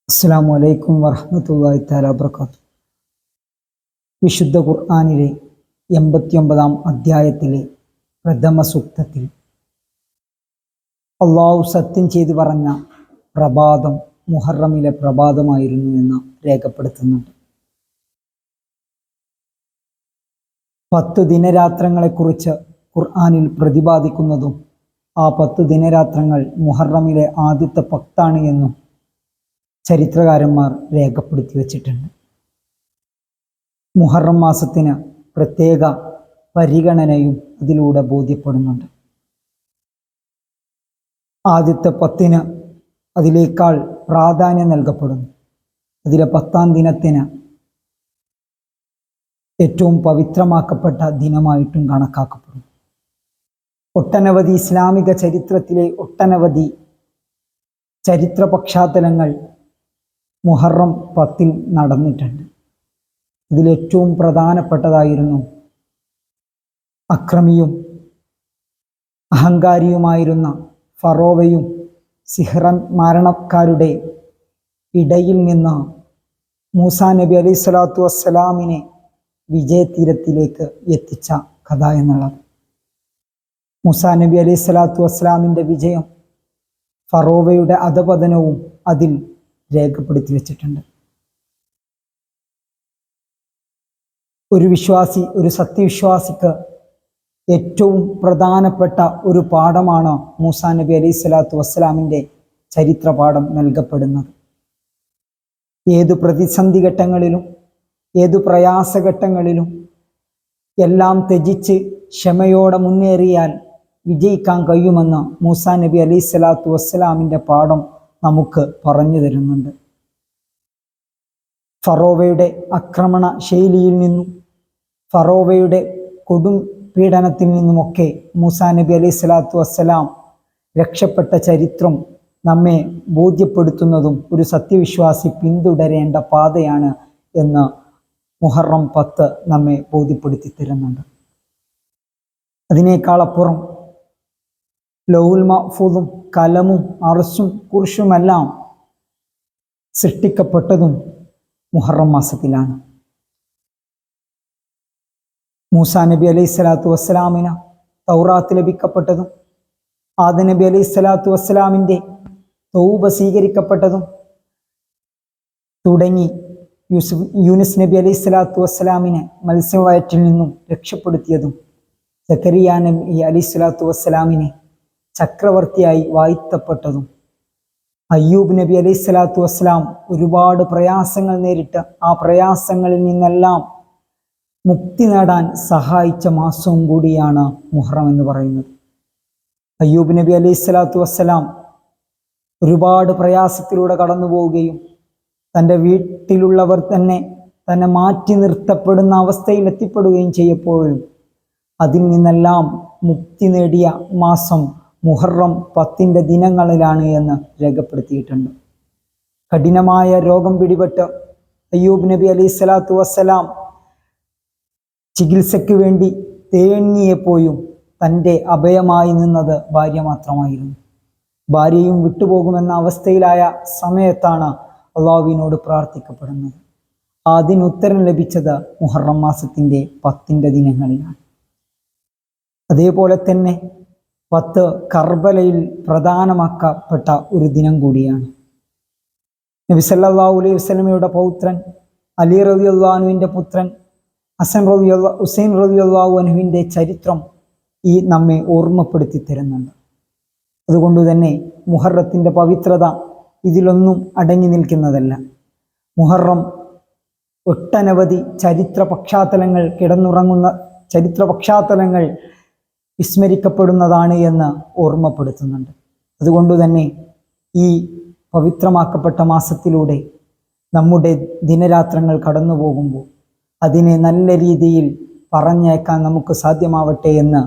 അസ്സലാമു അലൈക്കും വറഹ്മത്തുള്ളാഹി തആല വബറകാതുഹു. വിശുദ്ധ ഖുർആനിലെ 89-ാം അധ്യായത്തിലെ പ്രഥമ സൂക്തത്തിൽ അള്ളാഹു സത്യം ചെയ്തു പറഞ്ഞ പ്രഭാതം മുഹറമിലെ പ്രഭാതമായിരുന്നു എന്ന് രേഖപ്പെടുത്തുന്നുണ്ട്. 10 ദിനരാത്രങ്ങളെക്കുറിച്ച് ഖുർആനിൽ പ്രതിപാദിക്കുന്നതും ആ 10 ദിനരാത്രങ്ങൾ മുഹറമിലെ ആദ്യത്തെ 10 എന്നും ചരിത്രകാരന്മാർ രേഖപ്പെടുത്തി വച്ചിട്ടുണ്ട്. മുഹറം മാസത്തിന് പ്രത്യേക പരിഗണനയും അതിലൂടെ ബോധ്യപ്പെടുന്നുണ്ട്. ആദ്യത്തെ 10 അതിലേക്കാൾ പ്രാധാന്യം നൽകപ്പെടുന്നു. അതിലെ 10-ാം ദിനത്തിന് ഏറ്റവും പവിത്രമാക്കപ്പെട്ട ദിനമായിട്ടും കണക്കാക്കപ്പെടുന്നു. ഒട്ടനവധി ഇസ്ലാമിക ചരിത്രത്തിലെ ഒട്ടനവധി ചരിത്ര പശ്ചാത്തലങ്ങൾ മുഹറം 10 നടന്നിട്ടുണ്ട്. ഇതിലേറ്റവും പ്രധാനപ്പെട്ടതായിരുന്നു അക്രമിയും അഹങ്കാരിയുമായിരുന്ന ഫറോവയും സിഹ്റൻ മാരണക്കാരുടെ ഇടയിൽ നിന്ന് മൂസാ നബി അലൈഹി സ്വലാത്തു വസ്സലാമിനെ വിജയതീരത്തിലേക്ക് എത്തിച്ച കഥ എന്നുള്ളത്. മൂസാ നബി അലൈഹി സ്വലാത്തു വസ്സലാമിൻ്റെ വിജയം, ഫറോവയുടെ അധപതനവും അതിൽ രേഖപ്പെടുത്തി വെച്ചിട്ടുണ്ട്. ഒരു വിശ്വാസി, ഒരു സത്യവിശ്വാസിക്ക് ഏറ്റവും പ്രധാനപ്പെട്ട ഒരു പാഠമാണ് മൂസാ നബി അലൈഹി സ്വലാത്തു വസ്സലാമിൻ്റെ ചരിത്ര പാഠം നൽകപ്പെടുന്നത്. ഏതു പ്രതിസന്ധി ഘട്ടങ്ങളിലും ഏതു പ്രയാസഘട്ടങ്ങളിലും എല്ലാം ത്യജിച്ച് ക്ഷമയോടെ മുന്നേറിയാൽ വിജയിക്കാൻ കഴിയുമെന്ന് മൂസാ നബി അലൈഹി സ്വലാത്തു വസ്സലാമിൻ്റെ പാഠം നമുക്ക് പറഞ്ഞു തരുന്നുണ്ട്. ഫറോവയുടെ ആക്രമണ ശൈലിയിൽ നിന്നും ഫറോവയുടെ കൊടും പീഡനത്തിൽ നിന്നുമൊക്കെ മൂസാ നബി അലൈഹി സ്വലാത്തു വസ്സലാം രക്ഷപ്പെട്ട ചരിത്രം നമ്മെ ബോധ്യപ്പെടുത്തുന്നതും ഒരു സത്യവിശ്വാസി പിന്തുടരേണ്ട പാതയാണ് എന്ന് മുഹറം 10 നമ്മെ ബോധ്യപ്പെടുത്തി തരുന്നുണ്ട്. അതിനേക്കാളപ്പുറം ലൗഹുൽ മഹ്ഫൂദും കലമും അർശും കുർശുമെല്ലാം സൃഷ്ടിക്കപ്പെട്ടതും മുഹറം മാസത്തിലാണ്. മൂസാ നബി അലൈഹി സ്വലാത്തു വസ്സലാമിന് തൗറാത്ത് ലഭിക്കപ്പെട്ടതും ആദം നബി അലൈഹി സ്വലാത്തു വസ്സലാമിൻ്റെ തൗബ സ്വീകരിക്കപ്പെട്ടതും തുടങ്ങി യൂനുസ് നബി അലൈഹി സ്വലാത്തു വസ്സലാമിനെ മത്സ്യവയറ്റിൽ നിന്നും രക്ഷപ്പെടുത്തിയതും സക്കരിയ നബി അലൈഹി സ്വലാത്തു വസ്സലാമിനെ ചക്രവർത്തിയായി വാഴ്ത്തപ്പെട്ടതും അയ്യൂബ് നബി അലൈഹി സ്വലാത്തു വസ്സലാം ഒരുപാട് പ്രയാസങ്ങൾ നേരിട്ട് ആ പ്രയാസങ്ങളിൽ നിന്നെല്ലാം മുക്തി നേടാൻ സഹായിച്ച മാസവും കൂടിയാണ് മുഹറം എന്ന് പറയുന്നത്. അയ്യൂബ് നബി അലൈഹി സ്വലാത്തു വസ്സലാം ഒരുപാട് പ്രയാസത്തിലൂടെ കടന്നു പോവുകയും തൻ്റെ വീട്ടിലുള്ളവർ തന്നെ മാറ്റി നിർത്തപ്പെടുന്ന അവസ്ഥയിൽ എത്തിപ്പെടുകയും ചെയ്യപ്പോഴും അതിൽ നിന്നെല്ലാം മുക്തി നേടിയ മാസം മുഹറം 10 ദിനങ്ങളിലാണ് എന്ന് രേഖപ്പെടുത്തിയിട്ടുണ്ട്. കഠിനമായ രോഗം പിടിപെട്ട് അയ്യൂബ് നബി അലൈഹി സ്വലാത്തു വസ്സലാം ചികിത്സയ്ക്ക് വേണ്ടി തേങ്ങിയപ്പോഴും തൻ്റെ അഭയമായി നിന്നത് ഭാര്യ മാത്രമായിരുന്നു. ഭാര്യയും വിട്ടുപോകുമെന്ന അവസ്ഥയിലായ സമയത്താണ് അള്ളാഹുവിനോട് പ്രാർത്ഥിക്കപ്പെടുന്നത്. അതിനുത്തരം ലഭിച്ചത് മുഹറം മാസത്തിൻ്റെ 10 ദിനങ്ങളിലാണ്. അതേപോലെ തന്നെ 10 കർബലയിൽ പ്രധാനമാക്കപ്പെട്ട ഒരു ദിനം കൂടിയാണ്. നബി സല്ലല്ലാഹു അലൈഹി വസല്ലമയുടെ പൗത്രൻ അലി റളിയല്ലാഹു അൻഹുവിൻ്റെ പുത്രൻ ഹുസൈൻ റളിയല്ലാഹു അൻഹുവിൻ്റെ ചരിത്രം ഈ നമ്മെ ഓർമ്മപ്പെടുത്തി തരുന്നുണ്ട്. അതുകൊണ്ട് തന്നെ മുഹറത്തിൻ്റെ പവിത്രത ഇതിലൊന്നും അടങ്ങി നിൽക്കുന്നതല്ല. മുഹറം ഒട്ടനവധി ചരിത്ര പശ്ചാത്തലങ്ങൾ കിടന്നുറങ്ങുന്ന ചരിത്ര പശ്ചാത്തലങ്ങൾ വിസ്മരിക്കപ്പെടുന്നതാണ് എന്ന് ഓർമ്മപ്പെടുത്തുന്നുണ്ട്. അതുകൊണ്ട് തന്നെ ഈ പവിത്രമാക്കപ്പെട്ട മാസത്തിലൂടെ നമ്മുടെ ദിനരാത്രങ്ങൾ കടന്നു പോകുമ്പോൾ അതിനെ നല്ല രീതിയിൽ പറഞ്ഞേക്കാൻ നമുക്ക് സാധ്യമാവട്ടെ എന്ന്